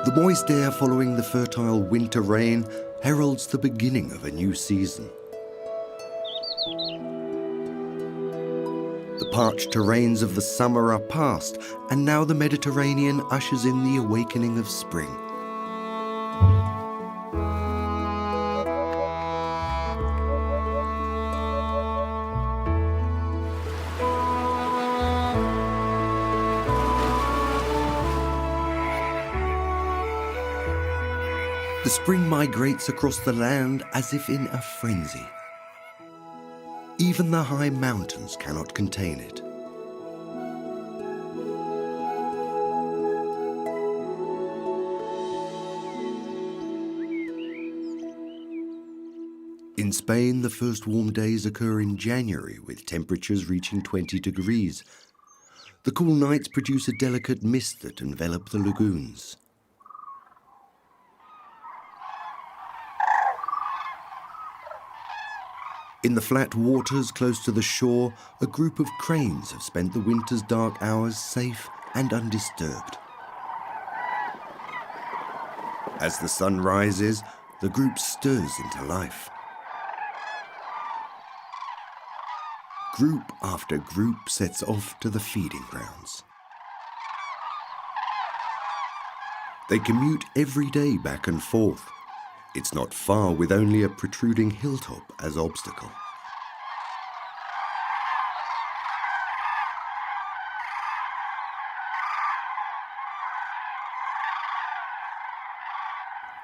The moist air following the fertile winter rain heralds the beginning of a new season. The parched terrains of the summer are past, and now the Mediterranean ushers in the awakening of spring. The spring migrates across the land as if in a frenzy. Even the high mountains cannot contain it. In Spain, the first warm days occur in January, with temperatures reaching 20 degrees. The cool nights produce a delicate mist that envelops the lagoons. In the flat waters close to the shore, a group of cranes have spent the winter's dark hours safe and undisturbed. As the sun rises, the group stirs into life. Group after group sets off to the feeding grounds. They commute every day back and forth. It's not far, with only a protruding hilltop as obstacle.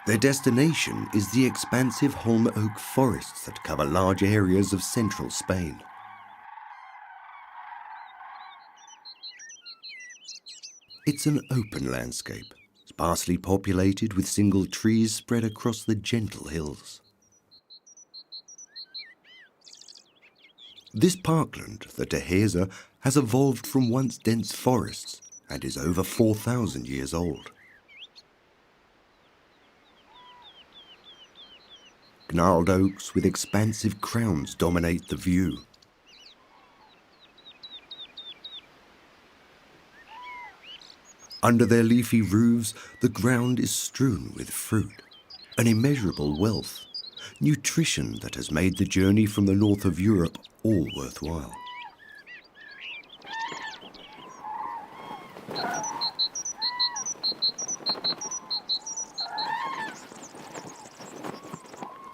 Their destination is the expansive holm oak forests that cover large areas of central Spain. It's an open landscape, sparsely populated with single trees spread across the gentle hills. This parkland, the Dehesa, has evolved from once dense forests and is over 4,000 years old. Gnarled oaks with expansive crowns dominate the view. Under their leafy roofs, the ground is strewn with fruit, an immeasurable wealth, nutrition that has made the journey from the north of Europe all worthwhile.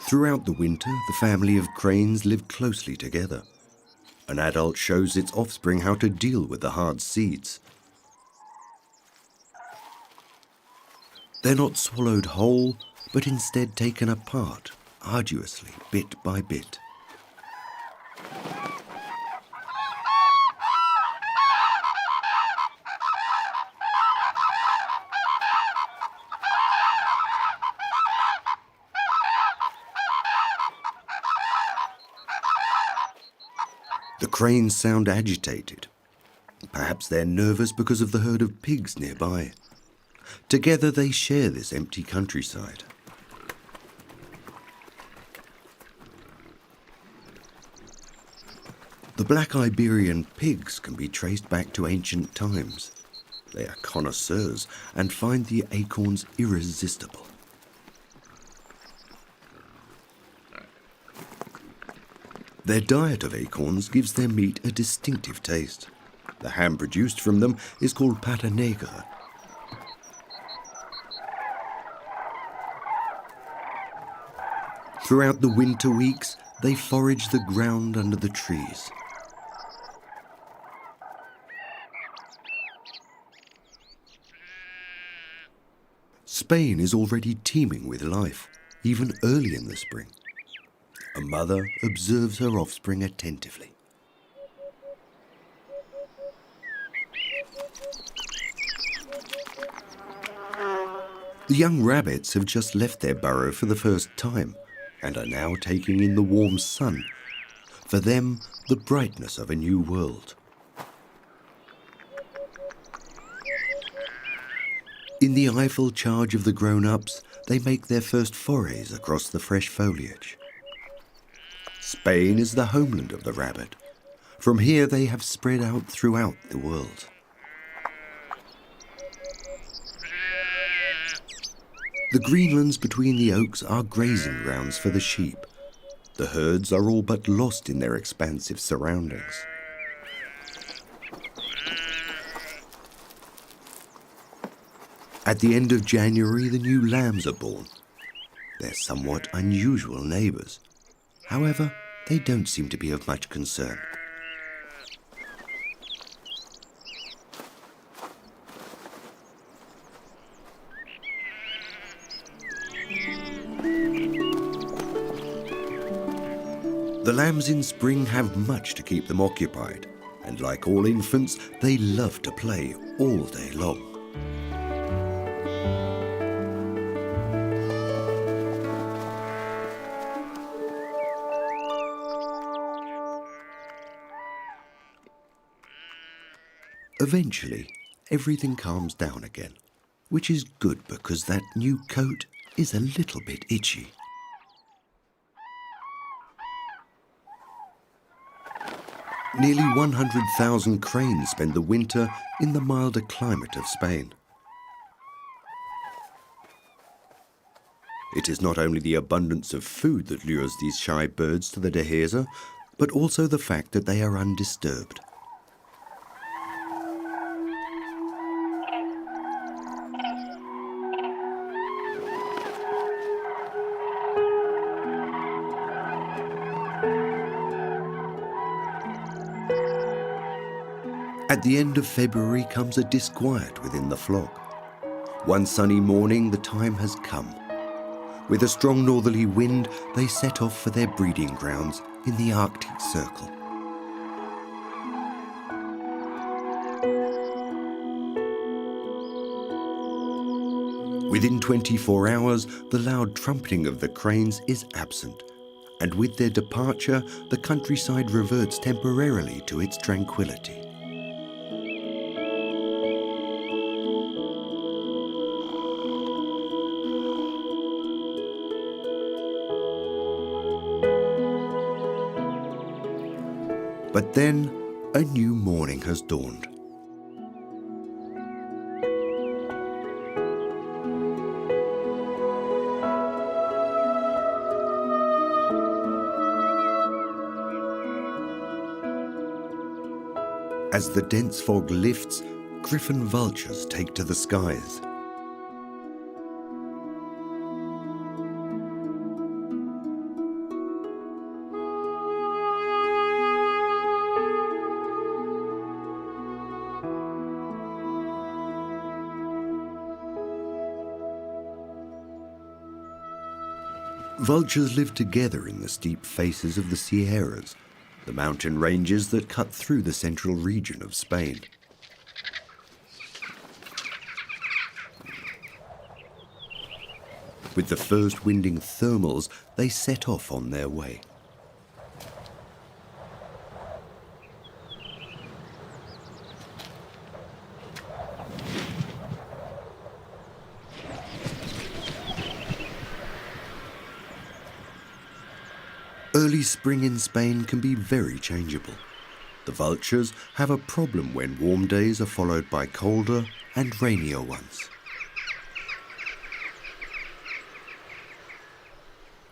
Throughout the winter, the family of cranes live closely together. An adult shows its offspring how to deal with the hard seeds. They're not swallowed whole, but instead taken apart, arduously, bit by bit. The cranes sound agitated. Perhaps they're nervous because of the herd of pigs nearby. Together they share this empty countryside. The black Iberian pigs can be traced back to ancient times. They are connoisseurs and find the acorns irresistible. Their diet of acorns gives their meat a distinctive taste. The ham produced from them is called pata negra. Throughout the winter weeks, they forage the ground under the trees. Spain is already teeming with life, even early in the spring. A mother observes her offspring attentively. The young rabbits have just left their burrow for the first time and are now taking in the warm sun. For them, the brightness of a new world. In the eyeful charge of the grown-ups, they make their first forays across the fresh foliage. Spain is the homeland of the rabbit. From here they have spread out throughout the world. The greenlands between the oaks are grazing grounds for the sheep. The herds are all but lost in their expansive surroundings. At the end of January, the new lambs are born. They're somewhat unusual neighbours. However, they don't seem to be of much concern. The lambs in spring have much to keep them occupied, and like all infants, they love to play all day long. Eventually, everything calms down again, which is good because that new coat is a little bit itchy. Nearly 100,000 cranes spend the winter in the milder climate of Spain. It is not only the abundance of food that lures these shy birds to the Dehesa, but also the fact that they are undisturbed. At the end of February comes a disquiet within the flock. One sunny morning, the time has come. With a strong northerly wind, they set off for their breeding grounds in the Arctic Circle. Within 24 hours, the loud trumpeting of the cranes is absent, and with their departure, the countryside reverts temporarily to its tranquility. But then, a new morning has dawned. As the dense fog lifts, griffon vultures take to the skies. Vultures live together in the steep faces of the Sierras, the mountain ranges that cut through the central region of Spain. With the first winding thermals, they set off on their way. Early spring in Spain can be very changeable. The vultures have a problem when warm days are followed by colder and rainier ones.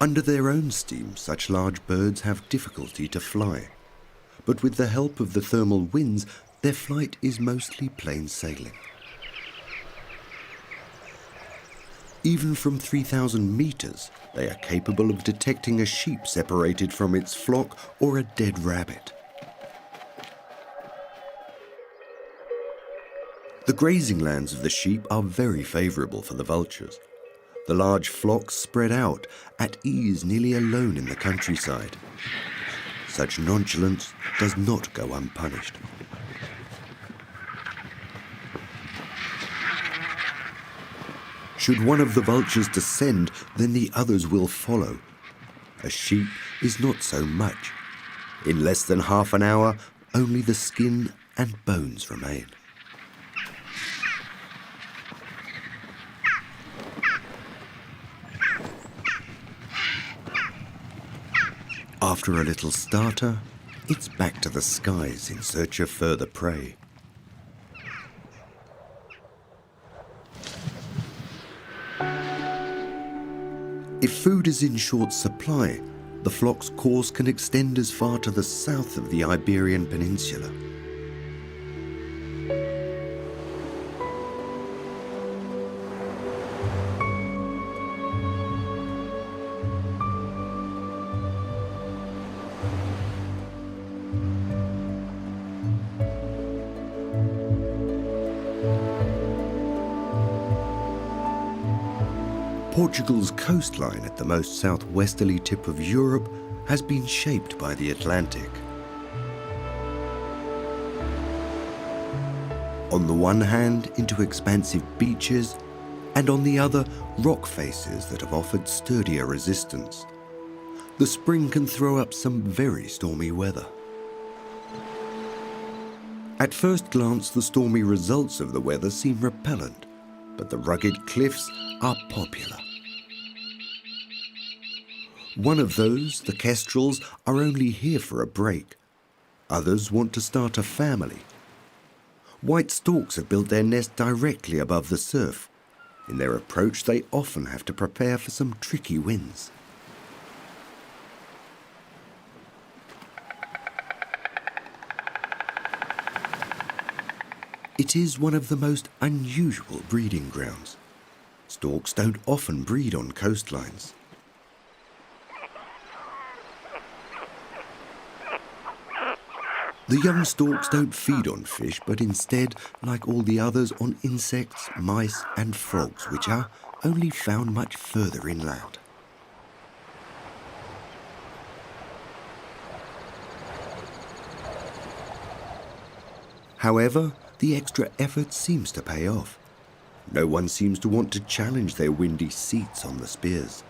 Under their own steam, such large birds have difficulty to fly, but with the help of the thermal winds, their flight is mostly plain sailing. Even from 3,000 meters, they are capable of detecting a sheep separated from its flock or a dead rabbit. The grazing lands of the sheep are very favorable for the vultures. The large flocks spread out, at ease nearly alone in the countryside. Such nonchalance does not go unpunished. Should one of the vultures descend, then the others will follow. A sheep is not so much. In less than half an hour, only the skin and bones remain. After a little starter, it's back to the skies in search of further prey. If food is in short supply, the flock's course can extend as far to the south of the Iberian Peninsula. Portugal's coastline at the most southwesterly tip of Europe has been shaped by the Atlantic. On the one hand, into expansive beaches, and on the other, rock faces that have offered sturdier resistance. The spring can throw up some very stormy weather. At first glance, the stormy results of the weather seem repellent, but the rugged cliffs are popular. One of those, the kestrels, are only here for a break. Others want to start a family. White storks have built their nest directly above the surf. In their approach, they often have to prepare for some tricky winds. It is one of the most unusual breeding grounds. Storks don't often breed on coastlines. The young storks don't feed on fish, but instead, like all the others, on insects, mice and frogs, which are only found much further inland. However, the extra effort seems to pay off. No one seems to want to challenge their windy seats on the spears.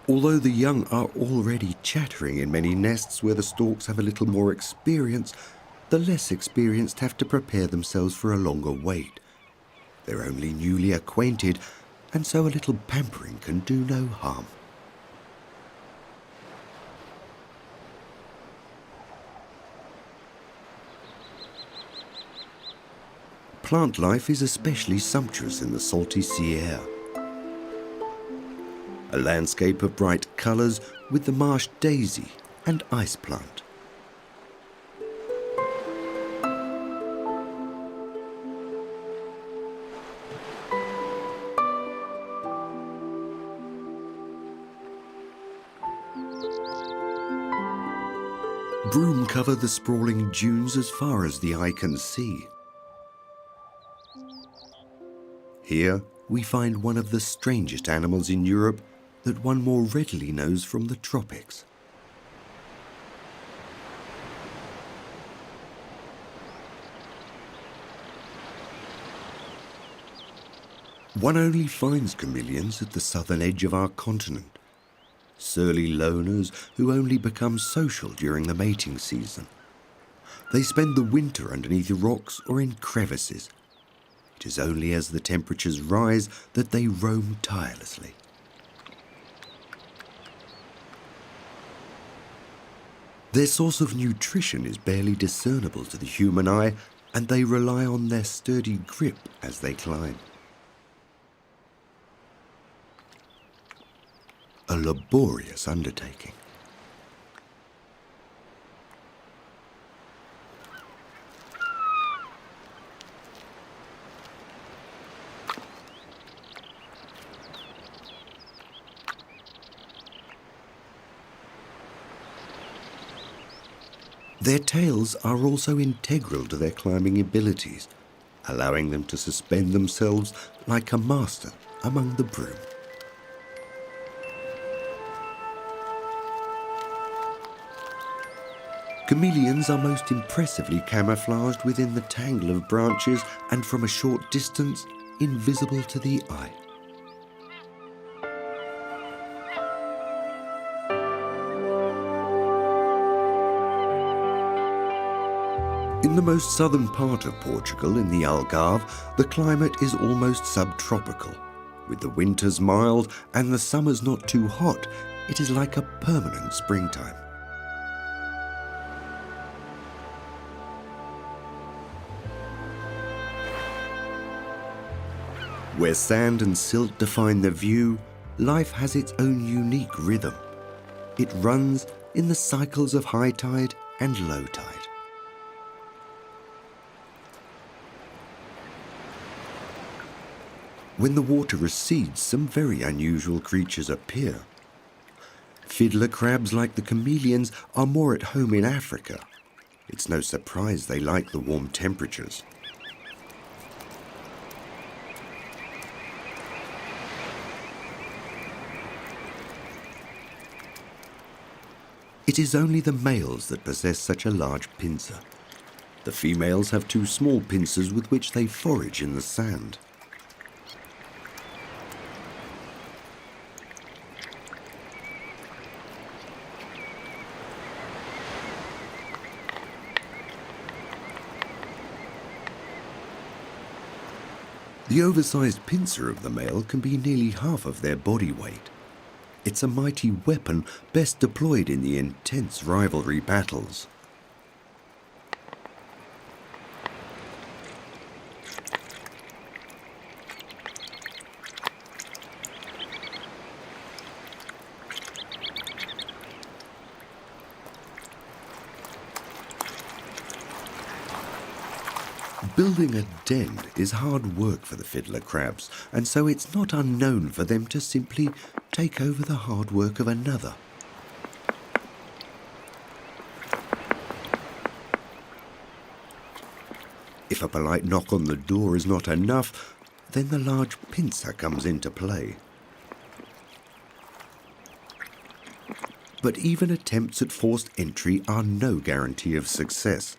Although the young are already chattering in many nests where the storks have a little more experience, the less experienced have to prepare themselves for a longer wait. They're only newly acquainted, and so a little pampering can do no harm. Plant life is especially sumptuous in the salty sea air. A landscape of bright colours with the marsh daisy and ice plant. Broom cover the sprawling dunes as far as the eye can see. Here we find one of the strangest animals in Europe that one more readily knows from the tropics. One only finds chameleons at the southern edge of our continent. Surly loners who only become social during the mating season. They spend the winter underneath rocks or in crevices. It is only as the temperatures rise that they roam tirelessly. Their source of nutrition is barely discernible to the human eye, and they rely on their sturdy grip as they climb. A laborious undertaking. Their tails are also integral to their climbing abilities, allowing them to suspend themselves like a master among the broom. Chameleons are most impressively camouflaged within the tangle of branches and from a short distance, invisible to the eye. In the most southern part of Portugal, in the Algarve, the climate is almost subtropical. With the winters mild and the summers not too hot, it is like a permanent springtime. Where sand and silt define the view, life has its own unique rhythm. It runs in the cycles of high tide and low tide. When the water recedes, some very unusual creatures appear. Fiddler crabs, like the chameleons, are more at home in Africa. It's no surprise they like the warm temperatures. It is only the males that possess such a large pincer. The females have two small pincers with which they forage in the sand. The oversized pincer of the male can be nearly half of their body weight. It's a mighty weapon best deployed in the intense rivalry battles. Building a den is hard work for the fiddler crabs, and so it's not unknown for them to simply take over the hard work of another. If a polite knock on the door is not enough, then the large pincer comes into play. But even attempts at forced entry are no guarantee of success.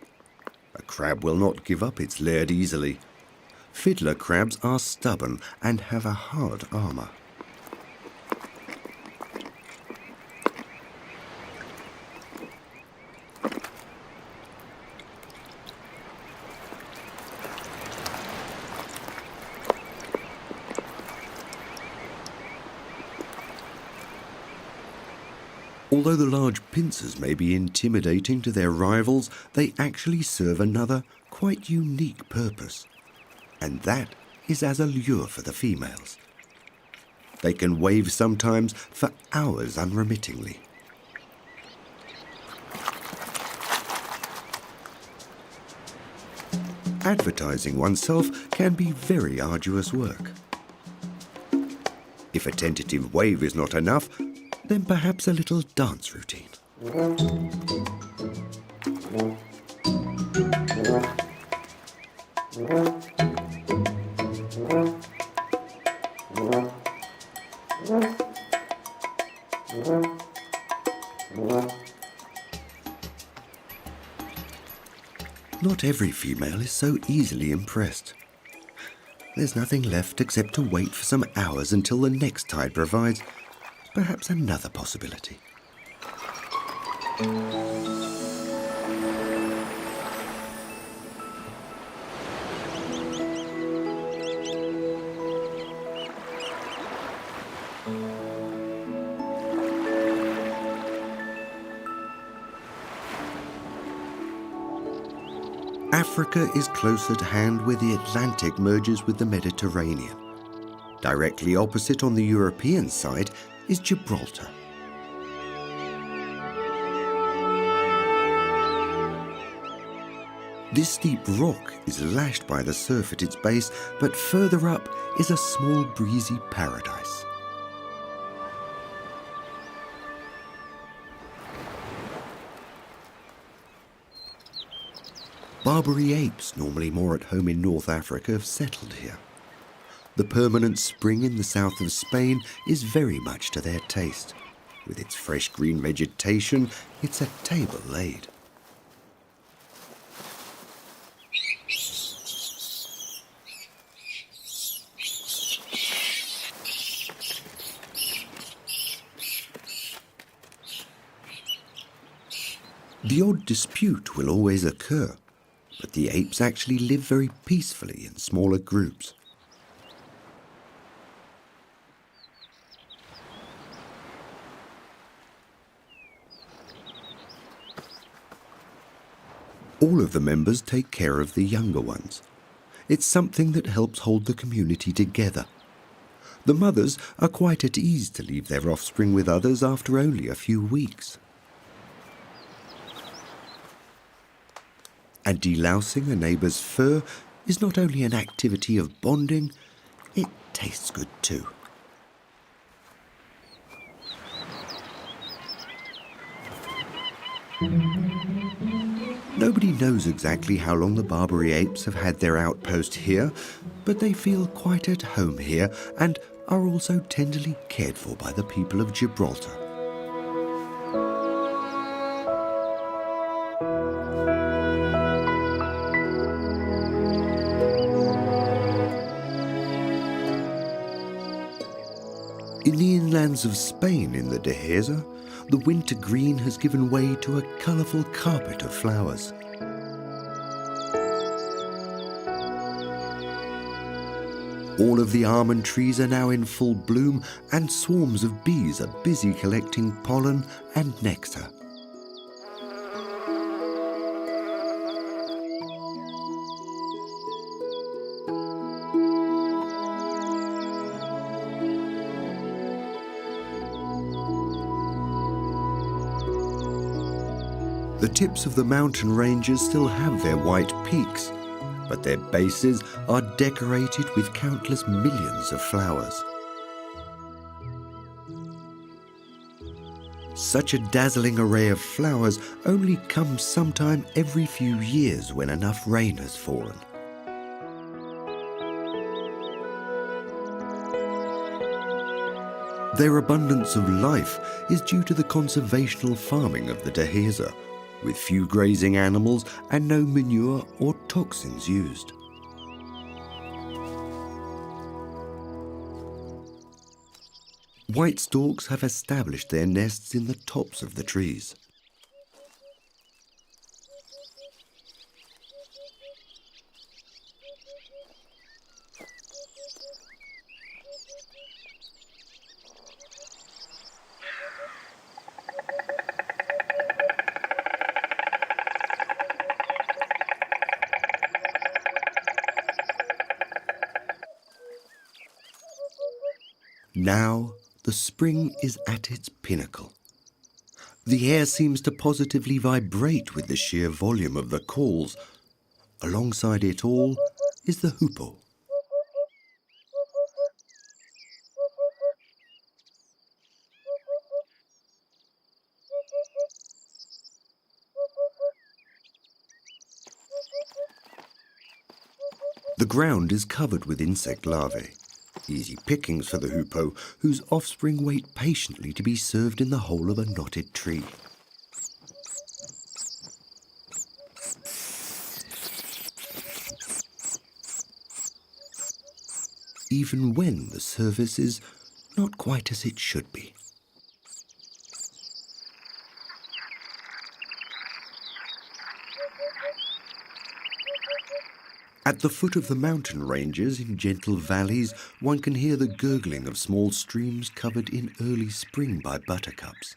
A crab will not give up its lair easily. Fiddler crabs are stubborn and have a hard armour. Although the large pincers may be intimidating to their rivals, they actually serve another, quite unique purpose. And that is as a lure for the females. They can wave sometimes for hours unremittingly. Advertising oneself can be very arduous work. If a tentative wave is not enough, then perhaps a little dance routine. Not every female is so easily impressed. There's nothing left except to wait for some hours until the next tide provides perhaps another possibility. Africa is close at hand where the Atlantic merges with the Mediterranean. Directly opposite on the European side is Gibraltar. This steep rock is lashed by the surf at its base, but further up is a small breezy paradise. Barbary apes, normally more at home in North Africa, have settled here. The permanent spring in the south of Spain is very much to their taste. With its fresh green vegetation, it's a table laid. The odd dispute will always occur, but the apes actually live very peacefully in smaller groups. All of the members take care of the younger ones. It's something that helps hold the community together. The mothers are quite at ease to leave their offspring with others after only a few weeks. And delousing a neighbour's fur is not only an activity of bonding, it tastes good too. Nobody knows exactly how long the Barbary apes have had their outpost here, but they feel quite at home here and are also tenderly cared for by the people of Gibraltar. In the inlands of Spain in the Dehesa, the winter green has given way to a colourful carpet of flowers. All of the almond trees are now in full bloom, and swarms of bees are busy collecting pollen and nectar. The tips of the mountain ranges still have their white peaks, but their bases are decorated with countless millions of flowers. Such a dazzling array of flowers only comes sometime every few years when enough rain has fallen. Their abundance of life is due to the conservational farming of the Dehesa, with few grazing animals and no manure or toxins used. White storks have established their nests in the tops of the trees. Now, the spring is at its pinnacle. The air seems to positively vibrate with the sheer volume of the calls. Alongside it all is the hoopoe. The ground is covered with insect larvae. Easy pickings for the hoopoe, whose offspring wait patiently to be served in the hole of a knotted tree. Even when the service is not quite as it should be. At the foot of the mountain ranges, in gentle valleys, one can hear the gurgling of small streams covered in early spring by buttercups.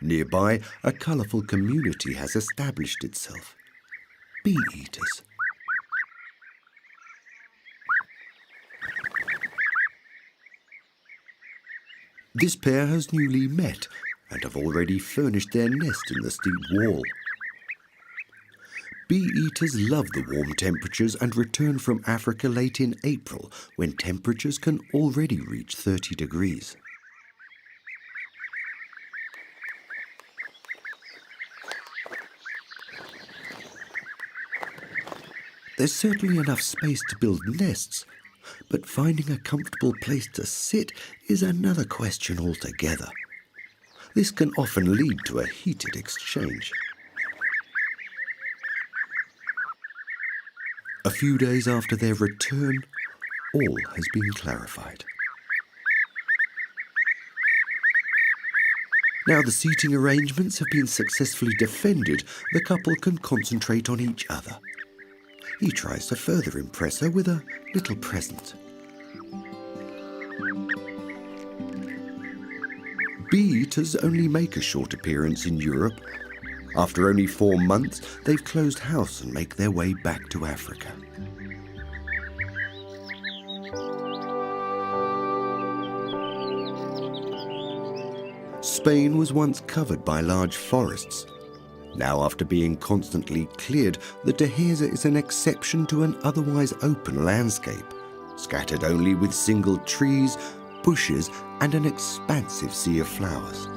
Nearby, a colourful community has established itself. Bee-eaters. This pair has newly met and have already furnished their nest in the steep wall. Bee-eaters love the warm temperatures and return from Africa late in April, when temperatures can already reach 30 degrees. There's certainly enough space to build nests, but finding a comfortable place to sit is another question altogether. This can often lead to a heated exchange. A few days after their return, all has been clarified. Now the seating arrangements have been successfully defended, the couple can concentrate on each other. He tries to further impress her with a little present. Bee-eaters only make a short appearance in Europe. After only 4 months, they've closed house and make their way back to Africa. Spain was once covered by large forests. Now, after being constantly cleared, the Dehesa is an exception to an otherwise open landscape, scattered only with single trees, bushes, and an expansive sea of flowers.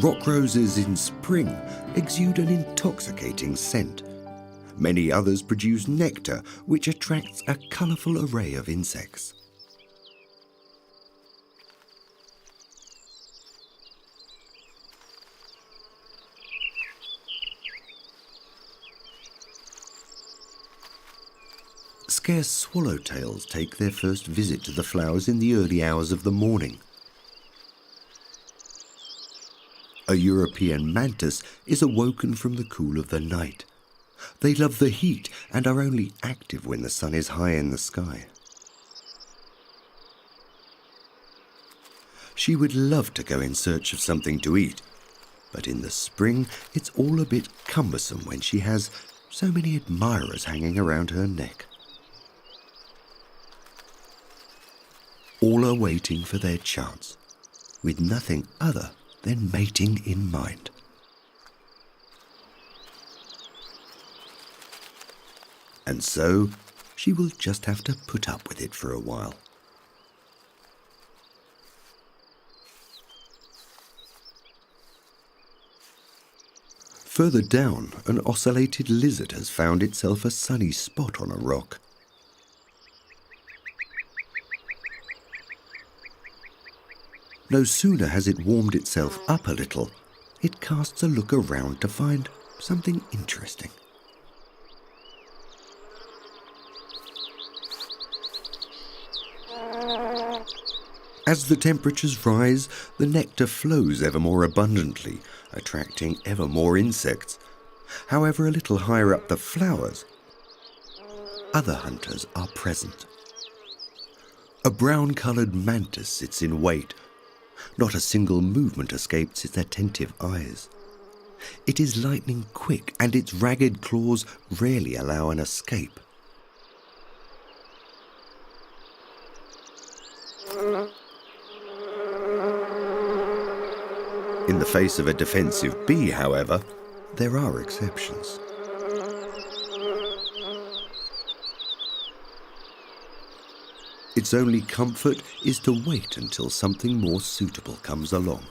Rock roses in spring exude an intoxicating scent. Many others produce nectar, which attracts a colourful array of insects. Scarce swallowtails take their first visit to the flowers in the early hours of the morning. A European mantis is awoken from the cool of the night. They love the heat and are only active when the sun is high in the sky. She would love to go in search of something to eat, but in the spring it's all a bit cumbersome when she has so many admirers hanging around her neck. All are waiting for their chance, with nothing other than mating in mind. And so she will just have to put up with it for a while. Further down, an ocellated lizard has found itself a sunny spot on a rock. No sooner has it warmed itself up a little, it casts a look around to find something interesting. As the temperatures rise, the nectar flows ever more abundantly, attracting ever more insects. However, a little higher up the flowers, other hunters are present. A brown-coloured mantis sits in wait. Not a single movement escapes its attentive eyes. It is lightning quick, and its ragged claws rarely allow an escape. In the face of a defensive bee, however, there are exceptions. Its only comfort is to wait until something more suitable comes along.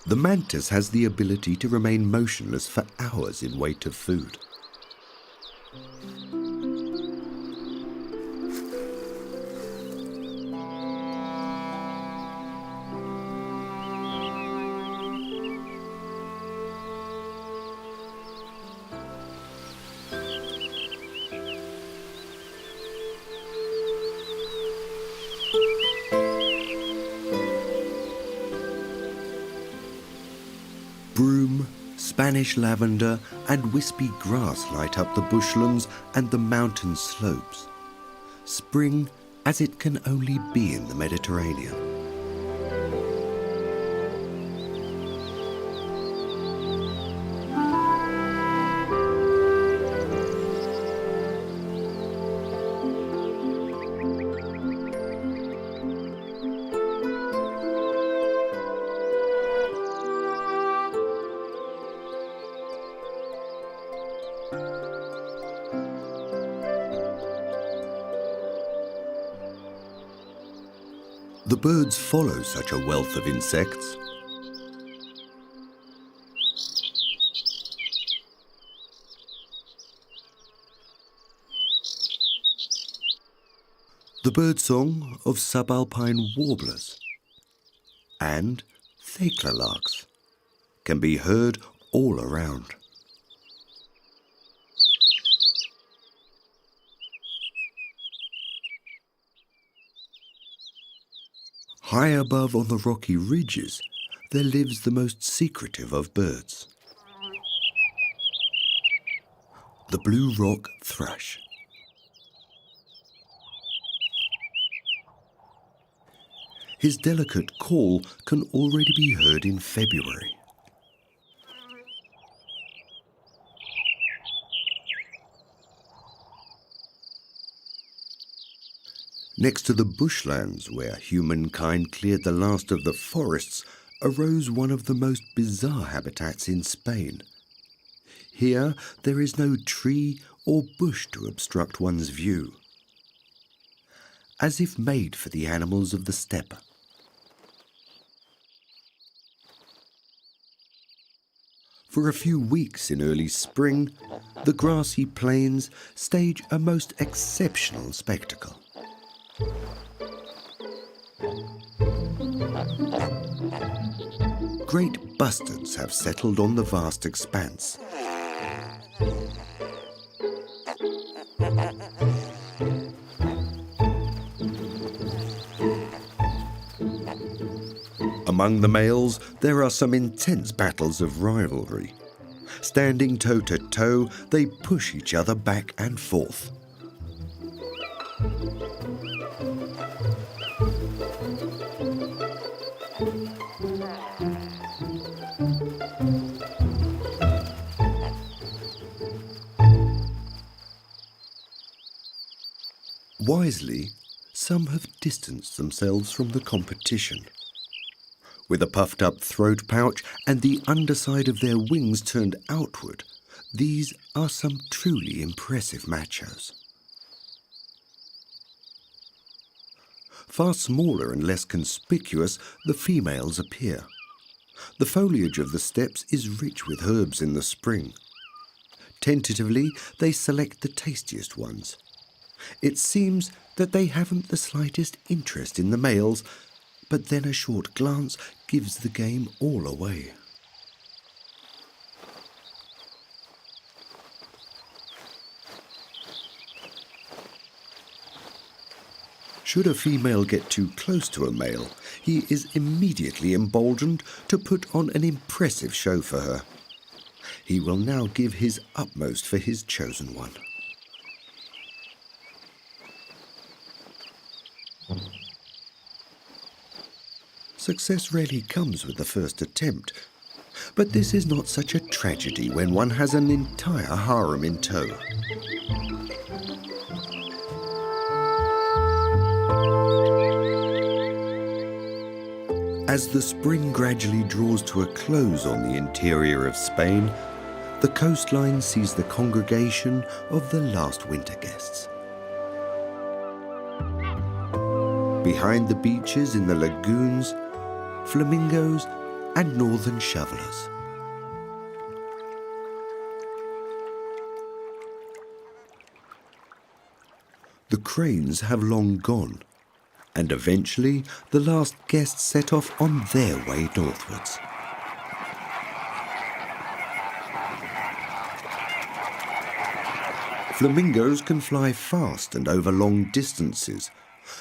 The mantis has the ability to remain motionless for hours in wait of food. Broom, Spanish lavender and wispy grass light up the bushlands and the mountain slopes. Spring as it can only be in the Mediterranean. The birds follow such a wealth of insects. The birdsong of subalpine warblers and thekla larks can be heard all around. High above on the rocky ridges, there lives the most secretive of birds, the blue rock thrush. His delicate call can already be heard in February. Next to the bushlands where humankind cleared the last of the forests arose one of the most bizarre habitats in Spain. Here there is no tree or bush to obstruct one's view, as if made for the animals of the steppe. For a few weeks in early spring, the grassy plains stage a most exceptional spectacle. Great bustards have settled on the vast expanse. Among the males, there are some intense battles of rivalry. Standing toe to toe, they push each other back and forth. Wisely, some have distanced themselves from the competition. With a puffed-up throat pouch and the underside of their wings turned outward, these are some truly impressive machos. Far smaller and less conspicuous, the females appear. The foliage of the steppes is rich with herbs in the spring. Tentatively, they select the tastiest ones. It seems that they haven't the slightest interest in the males, but then a short glance gives the game all away. Should a female get too close to a male, he is immediately emboldened to put on an impressive show for her. He will now give his utmost for his chosen one. Success rarely comes with the first attempt, but this is not such a tragedy when one has an entire harem in tow. As the spring gradually draws to a close on the interior of Spain, the coastline sees the congregation of the last winter guests. Behind the beaches in the lagoons, flamingos and northern shovelers. The cranes have long gone, and eventually the last guests set off on their way northwards. Flamingos can fly fast and over long distances,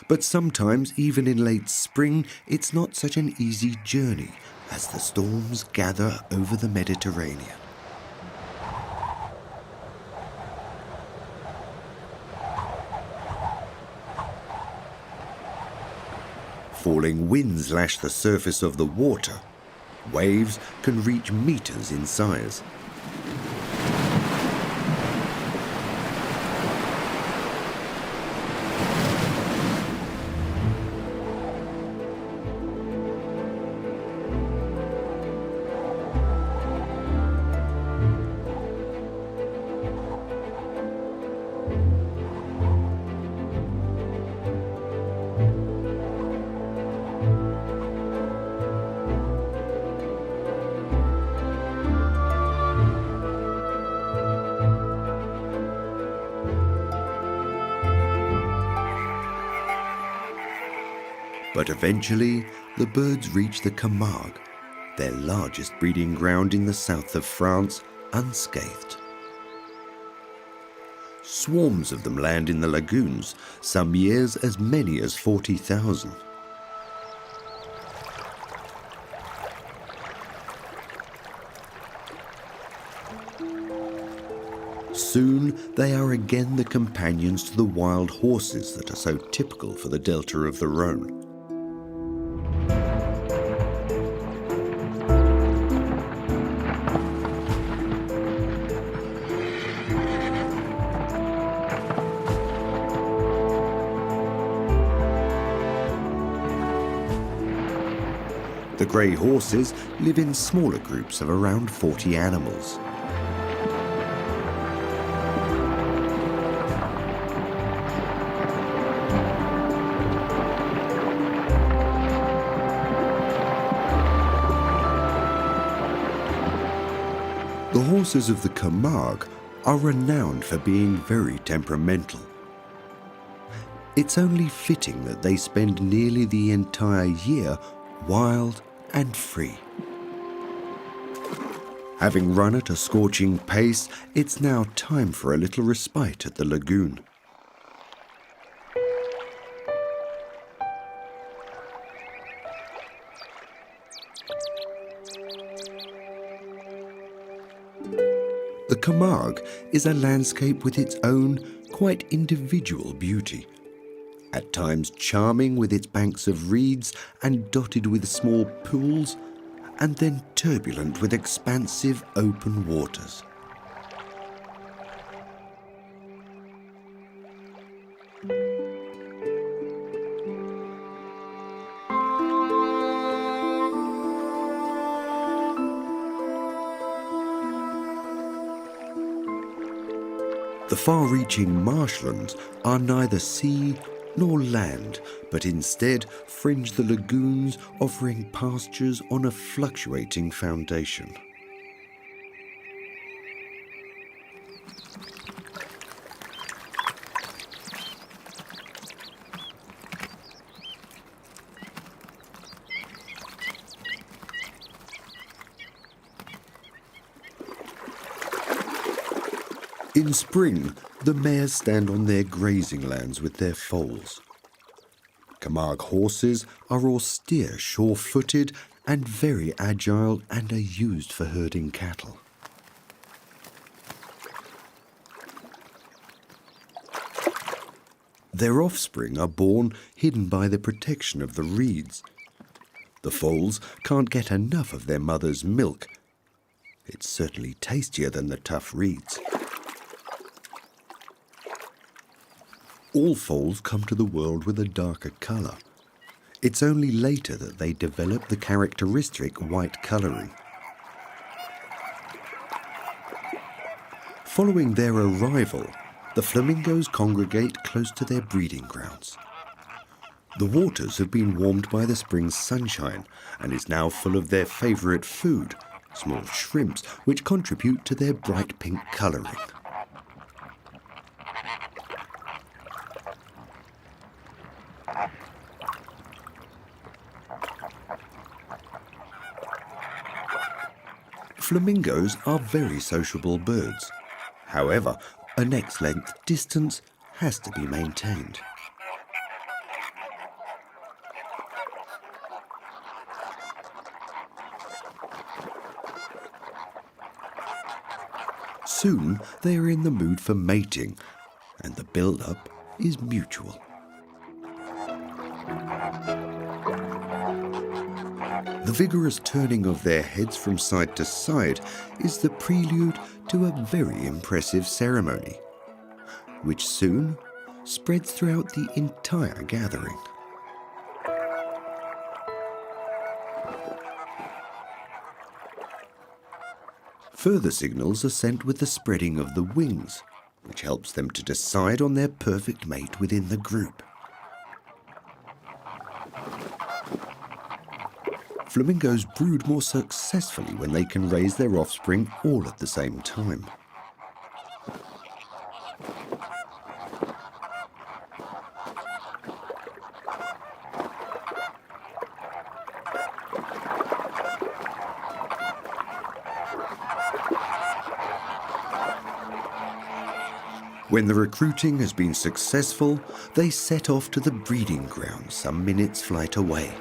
but sometimes, even in late spring, it's not such an easy journey as the storms gather over the Mediterranean. Falling winds lash the surface of the water. Waves can reach meters in size. But eventually, the birds reach the Camargue, their largest breeding ground in the south of France, unscathed. Swarms of them land in the lagoons, some years as many as 40,000. Soon, they are again the companions to the wild horses that are so typical for the delta of the Rhone. The grey horses live in smaller groups of around 40 animals. The horses of the Camargue are renowned for being very temperamental. It's only fitting that they spend nearly the entire year wild and free. Having run at a scorching pace, it's now time for a little respite at the lagoon. The Camargue is a landscape with its own, quite individual beauty. At times charming with its banks of reeds and dotted with small pools, and then turbulent with expansive open waters. The far-reaching marshlands are neither sea nor land, but instead fringe the lagoons, offering pastures on a fluctuating foundation. In spring, the mares stand on their grazing lands with their foals. Camargue horses are austere, sure-footed and very agile and are used for herding cattle. Their offspring are born hidden by the protection of the reeds. The foals can't get enough of their mother's milk. It's certainly tastier than the tough reeds. All foals come to the world with a darker colour. It's only later that they develop the characteristic white colouring. Following their arrival, the flamingos congregate close to their breeding grounds. The waters have been warmed by the spring's sunshine and is now full of their favourite food, small shrimps, which contribute to their bright pink colouring. Flamingos are very sociable birds. However, a neck's length distance has to be maintained. Soon they are in the mood for mating, and the build-up is mutual. The vigorous turning of their heads from side to side is the prelude to a very impressive ceremony, which soon spreads throughout the entire gathering. Further signals are sent with the spreading of the wings, which helps them to decide on their perfect mate within the group. Flamingos brood more successfully when they can raise their offspring all at the same time. When the recruiting has been successful, they set off to the breeding ground some minutes' flight away.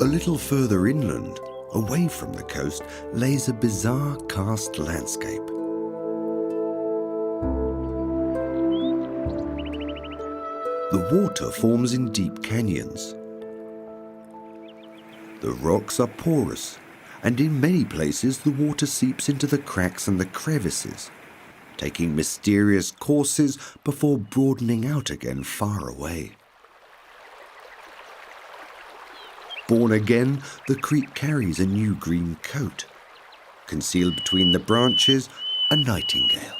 A little further inland, away from the coast, lays a bizarre karst landscape. The water forms in deep canyons. The rocks are porous, and in many places the water seeps into the cracks and the crevices, taking mysterious courses before broadening out again far away. Born again, the creek carries a new green coat. Concealed between the branches, a nightingale.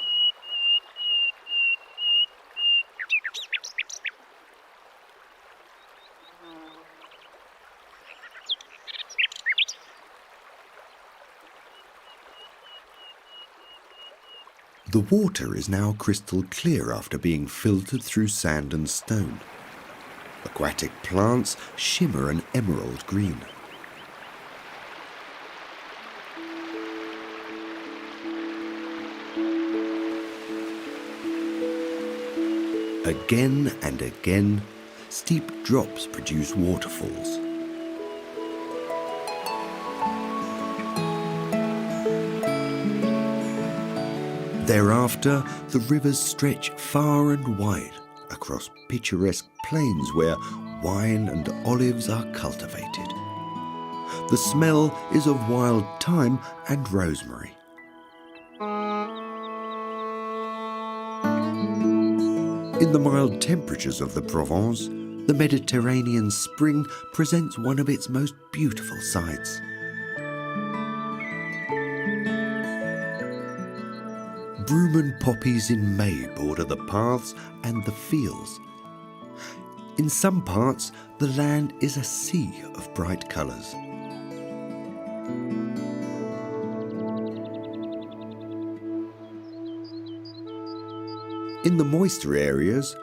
The water is now crystal clear after being filtered through sand and stone. Aquatic plants shimmer an emerald green. Again and again, steep drops produce waterfalls. Thereafter, the rivers stretch far and wide across picturesque plains where wine and olives are cultivated. The smell is of wild thyme and rosemary. In the mild temperatures of the Provence, the Mediterranean spring presents one of its most beautiful sights. Broom and poppies in May border the paths and the fields. In some parts, the land is a sea of bright colours. In the moister areas,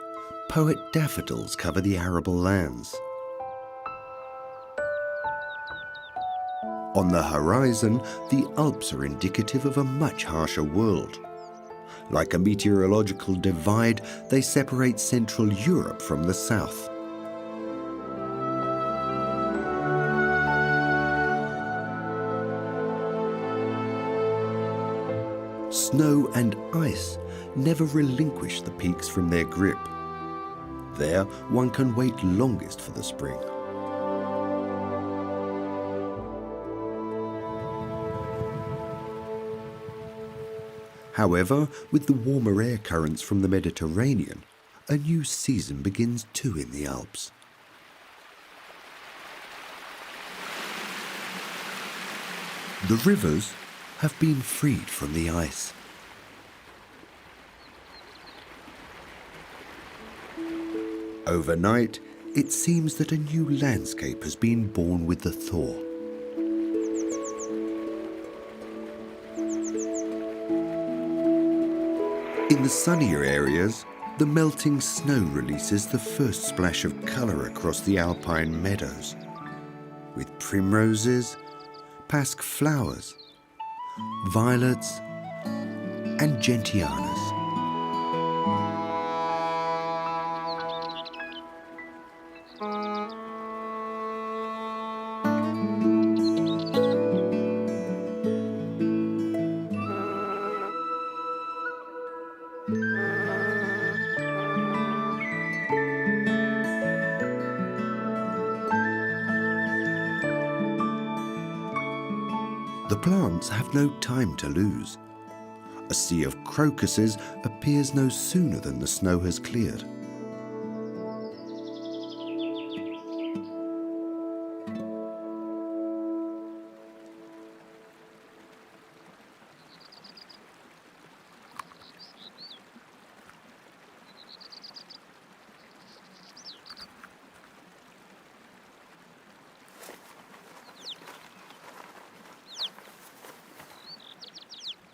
poet daffodils cover the arable lands. On the horizon, the Alps are indicative of a much harsher world. Like a meteorological divide, they separate Central Europe from the south. Snow and ice never relinquish the peaks from their grip. There, one can wait longest for the spring. However, with the warmer air currents from the Mediterranean, a new season begins too in the Alps. The rivers have been freed from the ice. Overnight, it seems that a new landscape has been born with the thaw. In the sunnier areas, the melting snow releases the first splash of colour across the alpine meadows, with primroses, pasque flowers, violets, and gentianas. The plants have no time to lose. A sea of crocuses appears no sooner than the snow has cleared.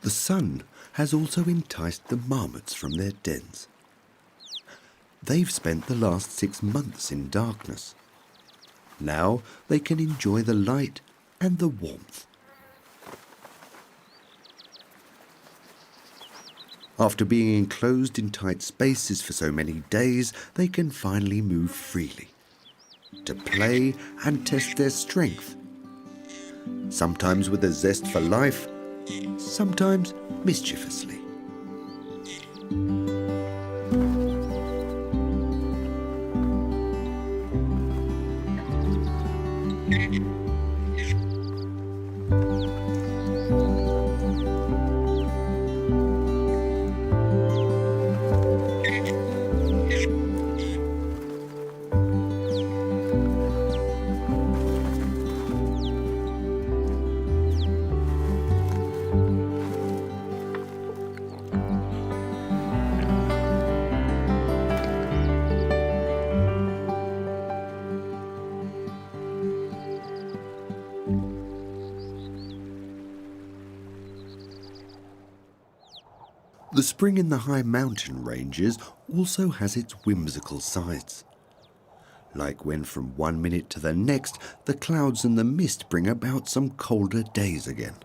The sun has also enticed the marmots from their dens. They've spent the last 6 months in darkness. Now they can enjoy the light and the warmth. After being enclosed in tight spaces for so many days, they can finally move freely. to play and test their strength, sometimes with a zest for life, sometimes mischievously. The spring in the high mountain ranges also has its whimsical sides. Like when from one minute to the next, the clouds and the mist bring about some colder days again.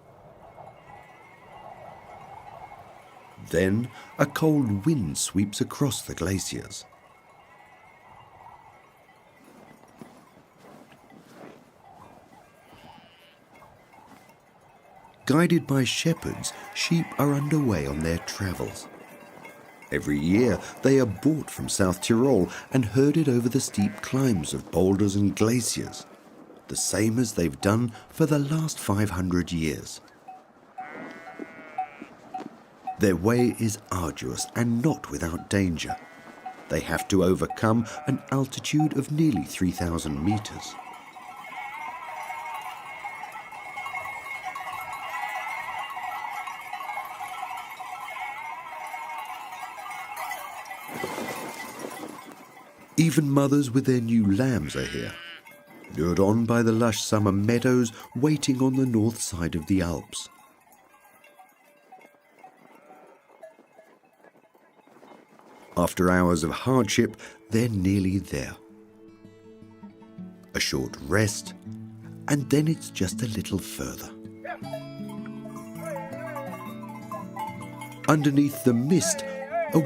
Then a cold wind sweeps across the glaciers. Guided by shepherds, sheep are underway on their travels. Every year they are brought from South Tyrol and herded over the steep climbs of boulders and glaciers, the same as they've done for the last 500 years. Their way is arduous and not without danger. They have to overcome an altitude of nearly 3,000 meters. Even mothers with their new lambs are here, lured on by the lush summer meadows waiting on the north side of the Alps. After hours of hardship, they're nearly there. A short rest, and then it's just a little further. Underneath the mist, a